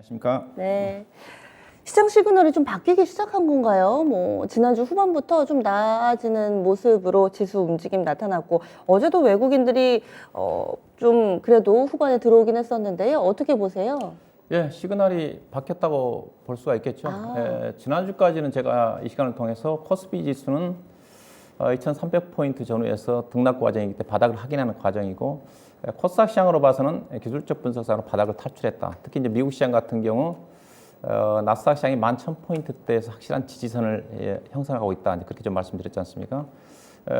안녕하십니까? 네. 시장 시그널이 좀 바뀌기 시작한 건가요? 지난주 후반부터 좀 나아지는 모습으로 지수 움직임 나타났고, 어제도 외국인들이 좀 그래도 후반에 들어오긴 했었는데요. 어떻게 보세요? 예, 시그널이 바뀌었다고 볼 수가 있겠죠. 지난주까지는 제가 이 시간을 통해서 코스피 지수는 2300포인트 전후에서 등락 과정이기 때문에 바닥을 확인하는 과정이고, 코스닥 시장으로 봐서는 기술적 분석상으로 바닥을 탈출했다. 특히 이제 미국 시장 같은 경우 나스닥 시장이 11,000포인트대에서 확실한 지지선을 형성하고 있다. 그렇게 좀 말씀드렸지 않습니까?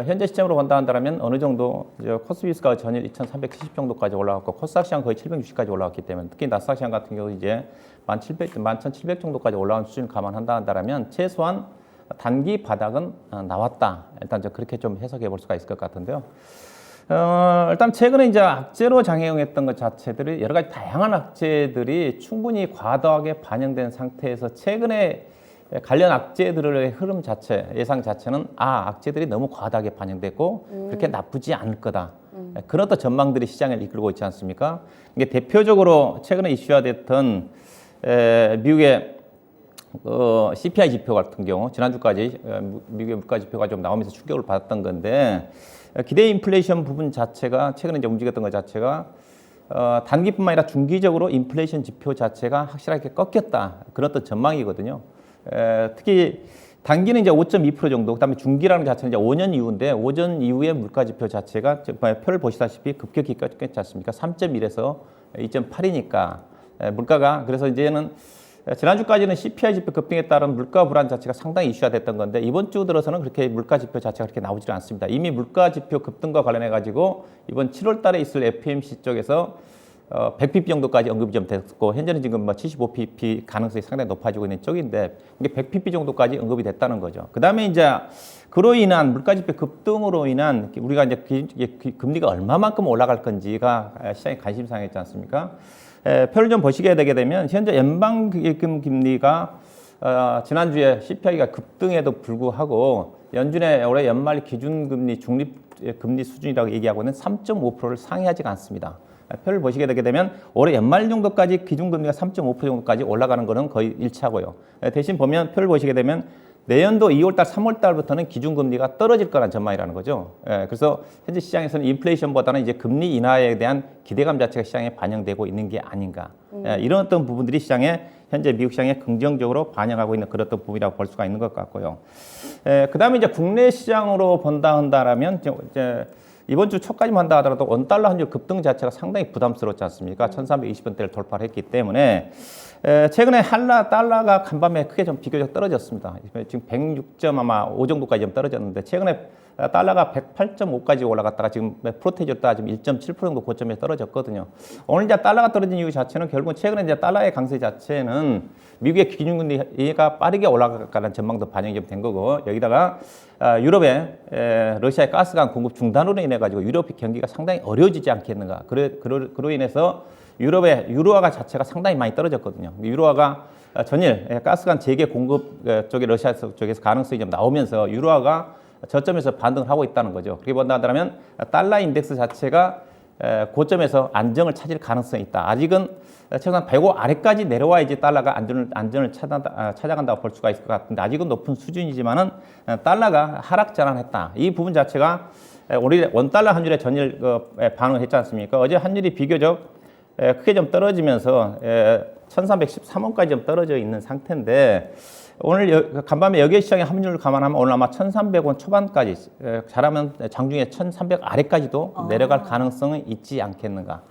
현재 시점으로 본다 한다면 어느 정도 코스피 지수가 전일 2,370 정도까지 올라갔고 코스닥 시장 거의 760까지 올라갔기 때문에 특히 나스닥 시장 같은 경우 이제 11,700 정도까지 올라온 수준을 감안한다 한다면 최소한 단기 바닥은 나왔다. 일단 그렇게 좀 해석해 볼 수가 있을 것 같은데요. 일단 최근에 이제 악재로 작용했던 것 자체들이 여러 가지 다양한 악재들이 충분히 과도하게 반영된 상태에서 최근에 관련 악재들의 흐름 자체, 예상 자체는 악재들이 너무 과다하게 반영됐고 그렇게 나쁘지 않을 거다. 그런 어떤 전망들이 시장을 이끌고 있지 않습니까? 이게 대표적으로 최근에 이슈화됐던 미국의 CPI 지표 같은 경우 지난주까지 미국의 물가 지표가 좀 나오면서 충격을 받았던 건데 기대 인플레이션 부분 자체가 최근에 이제 움직였던 것 자체가 단기뿐만 아니라 중기적으로 인플레이션 지표 자체가 확실하게 꺾였다. 그런 어떤 전망이거든요. 특히 단기는 이제 5.2% 정도, 그다음에 중기라는 자체는 이제 5년 이후인데 5년 이후의 물가 지표 자체가 표를 보시다시피 급격히 꺾였지 않습니까? 3.1에서 2.8이니까 물가가 그래서 이제는 지난주까지는 CPI 지표 급등에 따른 물가 불안 자체가 상당히 이슈화 됐던 건데 이번 주 들어서는 그렇게 물가 지표 자체가 그렇게 나오지 않습니다. 이미 물가 지표 급등과 관련해 가지고 이번 7월 달에 있을 FOMC 쪽에서 100pp 정도까지 언급이 좀 됐고 현재는 지금 75pp 가능성이 상당히 높아지고 있는 쪽인데 이게 100pp 정도까지 언급이 됐다는 거죠. 그다음에 이제 그로 인한 물가 지표 급등으로 인한 우리가 이제 금리가 얼마만큼 올라갈 건지가 시장의 관심사였지 않습니까? 표를 좀 보시게 되게 되면 현재 연방기금 금리가 지난주에 CPI가 급등에도 불구하고 연준의 올해 연말 기준금리 중립금리 수준이라고 얘기하고 있는 3.5%를 상회하지가 않습니다. 표를 보시게 되게 되면 올해 연말 정도까지 기준금리가 3.5% 정도까지 올라가는 것은 거의 일치하고요. 대신 보면 표를 보시게 되면 내년도 2월달, 3월달부터는 기준금리가 떨어질 거라는 전망이라는 거죠. 그래서 현재 시장에서는 인플레이션보다는 이제 금리 인하에 대한 기대감 자체가 시장에 반영되고 있는 게 아닌가. 이런 어떤 부분들이 시장에 현재 미국 시장에 긍정적으로 반영하고 있는 그런 어떤 부분이라고 볼 수가 있는 것 같고요. 그다음에 이제 국내 시장으로 본다 한다라면 이제 이번 주 초까지만 한다 하더라도 원달러 환율 급등 자체가 상당히 부담스럽지 않습니까? 1320원대를 돌파를 했기 때문에 최근에 달러가 간밤에 크게 좀 비교적 떨어졌습니다. 지금 106.5 정도까지 좀 떨어졌는데 최근에 달러가 108.5까지 올라갔다가 지금 프로테이지로 따지면 1.7% 정도 고점에 떨어졌거든요. 오늘 이제 달러가 떨어진 이유 자체는 결국은 최근에 이제 달러의 강세 자체는 미국의 기준금리가 빠르게 올라가는 전망도 반영이 좀 된 거고 여기다가 유럽에 러시아의 가스관 공급 중단으로 인해 가지고 유럽 경기가 상당히 어려워지지 않겠는가. 그로 인해서 유럽의 유로화가 자체가 상당히 많이 떨어졌거든요. 유로화가 전일 가스관 재개 공급 쪽에 러시아 쪽에서 가능성이 좀 나오면서 유로화가 저점에서 반등을 하고 있다는 거죠. 그렇게 본다 한다면 달러 인덱스 자체가 고점에서 안정을 찾을 가능성이 있다. 아직은 최소한 105 아래까지 내려와야지 달러가 안전을 찾아간다고 볼 수가 있을 것 같은데 아직은 높은 수준이지만은 달러가 하락 전환했다. 이 부분 자체가 우리 원달러 환율의 전일 반응을 했지 않습니까? 어제 환율이 비교적 크게 좀 떨어지면서 1313원까지 좀 떨어져 있는 상태인데 오늘 간밤에 여기 시장의 환율을 감안하면 오늘 아마 1300원 초반까지 잘하면 장중에 1300 아래까지도 내려갈 가능성은 있지 않겠는가.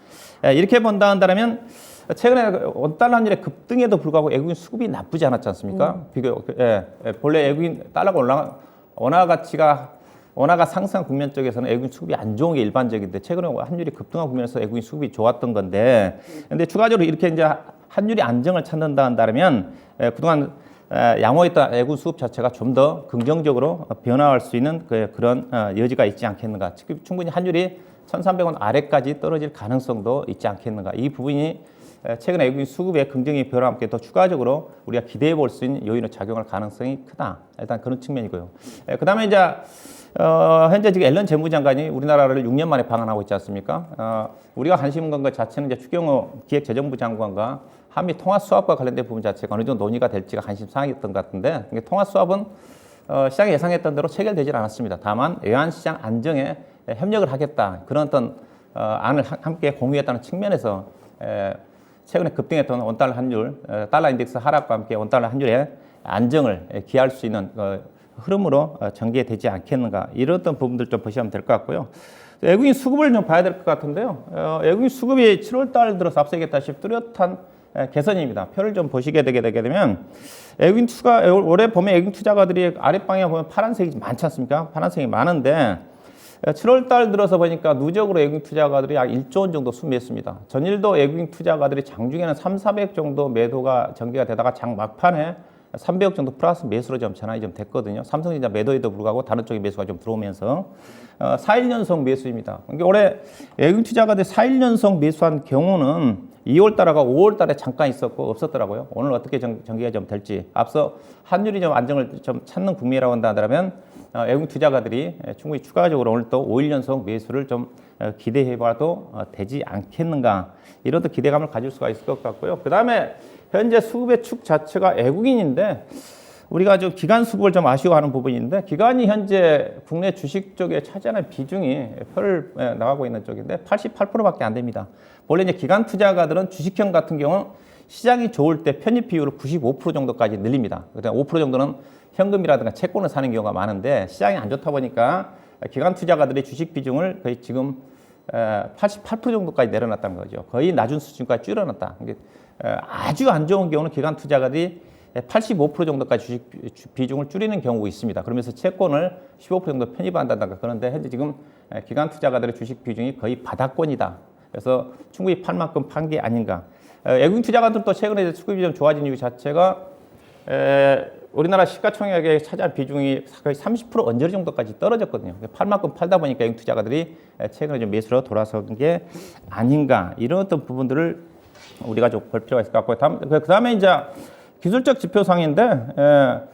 이렇게 본다 한다면 최근에 원달러 환율의 급등에도 불구하고 외국인 수급이 나쁘지 않았지 않습니까? 본래 외국인 달러가 원화가 상승 국면 쪽에서는 외국인 수급이 안 좋은 게 일반적인데 최근에 환율이 급등한 국면에서 외국인 수급이 좋았던 건데 근데 추가적으로 이렇게 이제 환율이 안정을 찾는다 한다면 그동안 양호했던 외국 수급 자체가 좀 더 긍정적으로 변화할 수 있는 그런 여지가 있지 않겠는가. 충분히 환율이 1,300원 아래까지 떨어질 가능성도 있지 않겠는가. 이 부분이 최근 외국인 수급의 긍정의 변화와 함께 더 추가적으로 우리가 기대해 볼 수 있는 요인으로 작용할 가능성이 크다. 일단 그런 측면이고요. 그다음에 이제 현재 지금 앨런 재무장관이 우리나라를 6년 만에 방한하고 있지 않습니까? 우리가 관심 건 것 자체는 이제 추경호 기획재정부 장관과 한미 통화 수합과 관련된 부분 자체가 어느 정도 논의가 될지가 관심 사항이었던 것 같은데, 통화 수합은 시장이 예상했던 대로 체결되질 않았습니다. 다만 외환시장 안정에 협력을 하겠다, 그런 어떤 안을 함께 공유했다는 측면에서 최근에 급등했던 원달러 환율, 달러 인덱스 하락과 함께 원달러 환율의 안정을 기할 수 있는 흐름으로 전개되지 않겠는가, 이런 어떤 부분들 좀 보시면 될 것 같고요. 외국인 수급을 좀 봐야 될 것 같은데요. 외국인 수급이 7월 달 들어서 앞서 얘기했다시피 뚜렷한 개선입니다. 표를 좀 보시게 되게 되면 외국인 투자, 올해 보면 외국인 투자가들이 아랫방에 보면 파란색이 많지 않습니까? 파란색이 많은데 7월 달 들어서 보니까 누적으로 외국인 투자가들이 약 1조 원 정도 순매했습니다. 전일도 외국인 투자가들이 장중에는 300, 400 정도 매도가 전개가 되다가 장 막판에 300억 정도 플러스 매수로 좀 전환이 좀 됐거든요. 삼성전자 매도에도 불구하고 다른 쪽에 매수가 좀 들어오면서 4일 연속 매수입니다. 그러니까 올해 외국인 투자가들이 4일 연속 매수한 경우는 2월 달하고 5월 달에 잠깐 있었고 없었더라고요. 오늘 어떻게 전개가 좀 될지. 앞서 환율이 좀 안정을 좀 찾는 국면이라고 한다면 외국인 투자가들이 충분히 추가적으로 오늘 또 5일 연속 매수를 좀 기대해봐도 되지 않겠는가, 이런 기대감을 가질 수가 있을 것 같고요. 그 다음에 현재 수급의 축 자체가 외국인인데, 우리가 좀 기관 수급을 좀 아쉬워하는 부분인데, 기관이 현재 국내 주식 쪽에 차지하는 비중이 표를 나가고 있는 쪽인데 88%밖에 안 됩니다. 원래 이제 기관 투자가들은 주식형 같은 경우 시장이 좋을 때 편입 비율을 95% 정도까지 늘립니다. 그다음 5% 정도는 현금이라든가 채권을 사는 경우가 많은데, 시장이 안 좋다 보니까 기관 투자가들의 주식 비중을 거의 지금 88% 정도까지 내려놨다는 거죠. 거의 낮은 수준까지 줄여놨다. 아주 안 좋은 경우는 기관 투자가들이 85% 정도까지 주식 비중을 줄이는 경우가 있습니다. 그러면서 채권을 15% 정도 편입한다든가. 그런데 현재 지금 기관 투자가들의 주식 비중이 거의 바닥권이다. 그래서 충분히 팔 만큼 판 게 아닌가. 외국인 투자가들도 최근에 수급이 좀 좋아진 이유 자체가 우리나라 시가총액에 차지할 비중이 거의 30% 언저리 정도까지 떨어졌거든요. 팔 만큼 팔다 보니까 외국인 투자가들이 최근에 좀 매수로 돌아선 게 아닌가, 이런 어떤 부분들을 우리가 좀 볼 필요가 있을 것 같고요. 그 다음에 이제 기술적 지표상인데,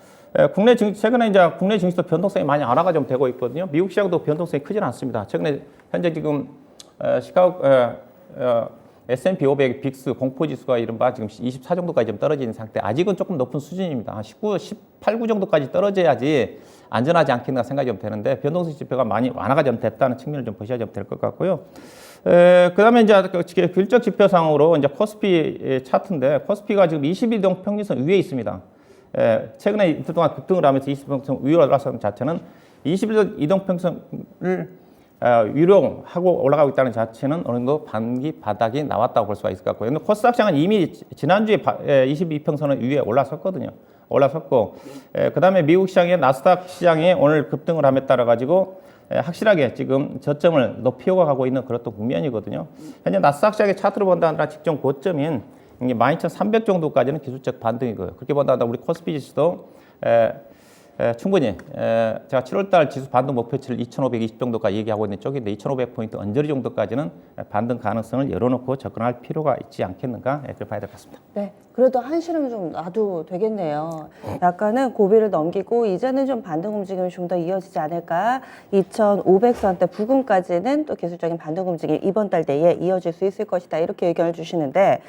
국내 최근에 이제 국내 증시도 변동성이 많이 완화가 좀 되고 있거든요. 미국 시장도 변동성이 크지는 않습니다. 최근에 현재 지금 시카고 S&P 500 빅스 공포지수가 이른바 지금 24 정도까지 좀 떨어지는 상태. 아직은 조금 높은 수준입니다. 한 19, 18, 9 정도까지 떨어져야지 안전하지 않겠나 생각이 좀 되는데, 변동성 지표가 많이 완화가 좀 됐다는 측면을 좀 보셔야 좀 될 것 같고요. 그 다음에 이제 기술적 지표상으로 이제 코스피 차트인데, 코스피가 지금 21이동 평균선 위에 있습니다. 최근에 이틀 동안 급등을 하면서 20평선 위로 올라선 자체는 21이동 평균선을 위로 하고 올라가고 있다는 자체는 어느 정도 반기 바닥이 나왔다고 볼 수가 있을 것 같고요. 근데 코스닥 시장은 이미 지난주에 22평선을 위에 올라섰거든요. 올라섰고, 그 다음에 미국 시장의 나스닥 시장이 오늘 급등을 함에 따라 가지고 확실하게 지금 저점을 높이 가고 있는 그런 국면이거든요. 현재 나스닥 시장의 차트로 본다면 직전 고점인 12,300 정도까지는 기술적 반등이고요. 그렇게 본다면 우리 코스피 지수도 충분히 제가 7월달 지수 반등 목표치를 2,520 정도까지 얘기하고 있는 쪽인데, 2,500포인트 언저리 정도까지는 반등 가능성을 열어놓고 접근할 필요가 있지 않겠는가, 그렇게 봐야 될 것 같습니다. 네, 그래도 한시름 좀 놔도 되겠네요. 약간은 고비를 넘기고 이제는 좀 반등 움직임이 좀 더 이어지지 않을까. 2,500선대 부근까지는 또 기술적인 반등 움직임 이번 달 내에 이어질 수 있을 것이다, 이렇게 의견을 주시는데,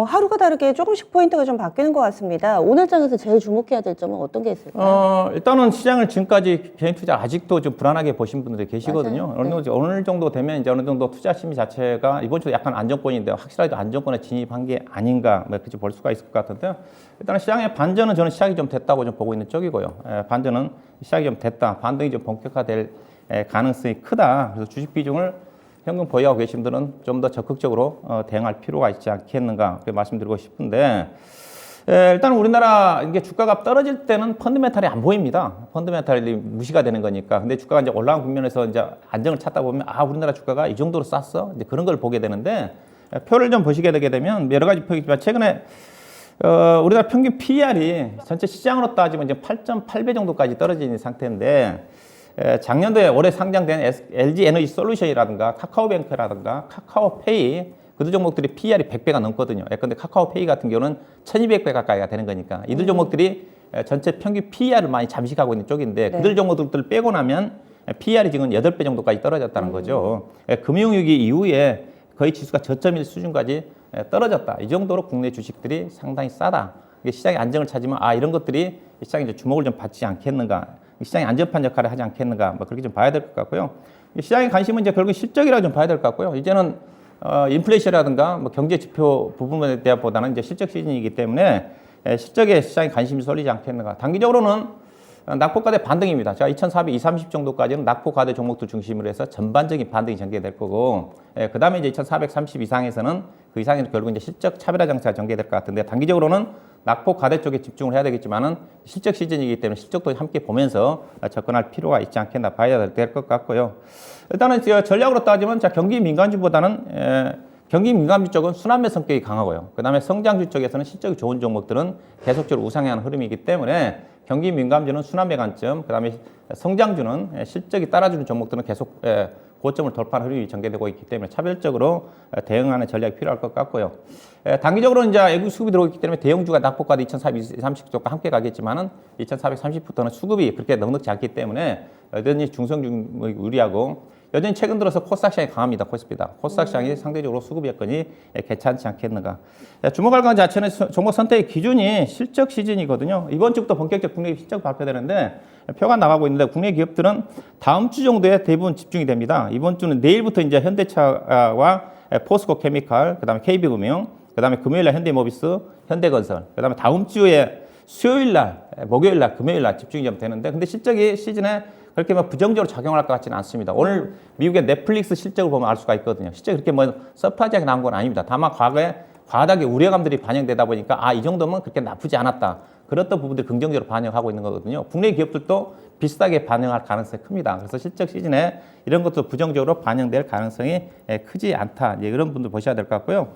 하루가 다르게 조금씩 포인트가 좀 바뀌는 것 같습니다. 오늘 장에서 제일 주목해야 될 점은 어떤 게 있을까요? 일단은 시장을 지금까지 개인 투자 아직도 좀 불안하게 보신 분들이 계시거든요. 어느 정도 되면 이제 어느 정도 투자 심리 자체가 이번 주도 약간 안정권인데, 확실하게 안정권에 진입한 게 아닌가, 그렇게 볼 수가 있을 것 같은데요. 일단은 시장의 반전은 저는 시작이 좀 됐다고 좀 보고 있는 쪽이고요. 반전은 시작이 좀 됐다, 반등이 좀 본격화될 가능성이 크다. 그래서 주식 비중을 현금 보유하고 계신 분들은 좀 더 적극적으로 대응할 필요가 있지 않겠는가, 그렇게 말씀드리고 싶은데, 일단 우리나라 이게 주가가 떨어질 때는 펀드멘탈이 안 보입니다. 펀드멘탈이 무시가 되는 거니까. 근데 주가가 이제 올라온 국면에서 이제 안정을 찾다 보면, 우리나라 주가가 이 정도로 쌌어? 이제 그런 걸 보게 되는데, 표를 좀 보시게 되게 되면 여러 가지 표이지만, 최근에 우리나라 평균 PER이 전체 시장으로 따지면 이제 8.8배 정도까지 떨어진 상태인데, 작년도에 올해 상장된 LG 에너지 솔루션이라든가 카카오뱅크라든가 카카오페이, 그들 종목들이 PER이 100배가 넘거든요. 근데 카카오페이 같은 경우는 1200배 가까이가 되는 거니까, 이들 종목들이 전체 평균 PER을 많이 잠식하고 있는 쪽인데, 그들 종목들을 빼고 나면 PER이 지금 8배 정도까지 떨어졌다는 거죠. 금융위기 이후에 거의 지수가 저점일 수준까지 떨어졌다. 이 정도로 국내 주식들이 상당히 싸다. 이게 시장의 안정을 찾으면 이런 것들이 시장에 이제 주목을 좀 받지 않겠는가. 시장의 안전판 역할을 하지 않겠는가. 뭐 그렇게 좀 봐야 될 것 같고요. 시장의 관심은 이제 결국 실적이라고 좀 봐야 될 것 같고요. 이제는 인플레이션이라든가 뭐 경제 지표 부분에 대해보다는 이제 실적 시즌이기 때문에 실적에 시장의 관심이 쏠리지 않겠는가. 단기적으로는 낙폭과대 반등입니다. 제가 2,400, 230 정도까지는 낙폭과대 종목들 중심으로 해서 전반적인 반등이 전개될 거고, 그 다음에 이제 2,430 이상에서는 그 이상에는 결국 이제 실적 차별화 장세가 전개될 것 같은데, 단기적으로는 낙폭과대 쪽에 집중을 해야 되겠지만은 실적 시즌이기 때문에 실적도 함께 보면서 접근할 필요가 있지 않겠나 봐야 될 것 같고요. 일단은 전략으로 따지면 경기 민감주보다는 경기 민감주 쪽은 순환매 성격이 강하고요. 그 다음에 성장주 쪽에서는 실적이 좋은 종목들은 계속적으로 우상향하는 흐름이기 때문에 경기 민감주는 순환매 관점, 그 다음에 성장주는 실적이 따라주는 종목들은 계속 고점을 돌파하는 흐름이 전개되고 있기 때문에 차별적으로 대응하는 전략이 필요할 것 같고요. 단기적으로 이제 외국 수급이 들어오기 때문에 대형주가 낙폭과도 2,430 쪽과 함께 가겠지만은 2,430부터는 수급이 그렇게 넉넉지 않기 때문에 여전히 중성주목이 우리하고 여전히 최근 들어서 코스닥 시장이 강합니다. 코스닥 시장이 상대적으로 수급 여건이 괜찮지 않겠는가. 주목할 것 자체는 종목 선택의 기준이 실적 시즌이거든요. 이번 주부터 본격적 국내 실적 발표되는데 표가 나가고 있는데 국내 기업들은 다음 주 정도에 대부분 집중이 됩니다. 이번 주는 내일부터 이제 현대차와 포스코 케미칼, 그다음에 KB금융, 그다음에 금요일날 현대모비스, 현대건설, 그다음에 다음 주에 수요일날, 목요일날, 금요일날 집중이 좀 되는데 근데 실적이 시즌에 그렇게 뭐 부정적으로 작용할 것 같지는 않습니다. 오늘 미국의 넷플릭스 실적을 보면 알 수가 있거든요. 실적이 그렇게 뭐 서프라이즈하게 나온 건 아닙니다. 다만 과거에 과다하게 우려감들이 반영되다 보니까 이 정도면 그렇게 나쁘지 않았다. 그랬던 부분들이 긍정적으로 반영하고 있는 거거든요. 국내 기업들도 비슷하게 반영할 가능성이 큽니다. 그래서 실적 시즌에 이런 것도 부정적으로 반영될 가능성이 크지 않다. 이런 분들 보셔야 될 것 같고요.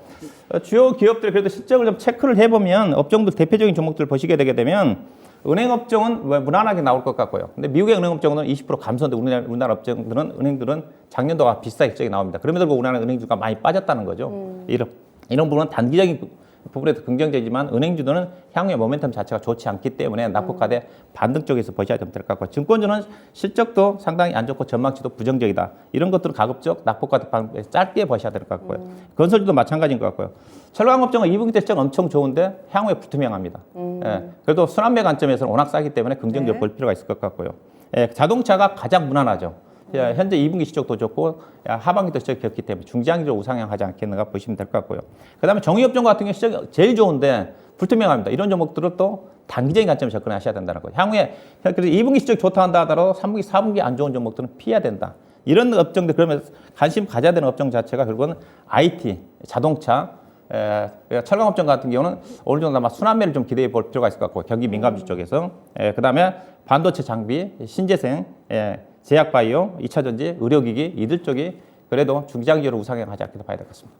주요 기업들 그래도 실적을 좀 체크를 해보면 업종들 대표적인 종목들을 보시게 되게 되면 은행업종은 무난하게 나올 것 같고요. 근데 미국의 은행업종은 20% 감소인데 우리나라 업종들은 은행들은 작년도와 비슷하게 실적이 나옵니다. 그럼에도 불구하고 우리나라 은행주가 많이 빠졌다는 거죠. 이런 부분은 단기적인 부분에도 긍정적이지만 은행주들은 향후의 모멘텀 자체가 좋지 않기 때문에 낙폭과대 반등 쪽에서 보셔야 될 것 같고 증권주는 실적도 상당히 안 좋고 전망치도 부정적이다. 이런 것들은 가급적 낙폭과대 짧게 보셔야 될 것 같고요. 건설주도 마찬가지인 것 같고요. 철강업종은 2분기 때 실적 엄청 좋은데 향후에 불투명합니다. 그래도 순환매 관점에서는 워낙 싸기 때문에 긍정적으로 볼 필요가 있을 것 같고요. 자동차가 가장 무난하죠. 현재 2분기 실적도 좋고 하반기도 실적이 좋기 때문에 중장기적으로 우상향하지 않겠는가 보시면 될 것 같고요. 그 다음에 정유업종 같은 경우 실적이 제일 좋은데 불투명합니다. 이런 종목들은 또 단기적인 관점에 접근하셔야 된다는 거예요. 향후에 그래서 2분기 실적이 좋다 한다 하더라도 3분기, 4분기 안 좋은 종목들은 피해야 된다. 이런 업종들 그러면 관심 가져야 되는 업종 자체가 결국은 IT, 자동차, 철강업종 같은 경우는 어느 정도 아마 순환매를 좀 기대해 볼 필요가 있을 것 같고 경기 민감주 쪽에서 그 다음에 반도체 장비, 신재생, 제약바이오, 2차전지, 의료기기 이들 쪽이 그래도 중장기적으로 우상향하지 않게 봐야 될 것 같습니다.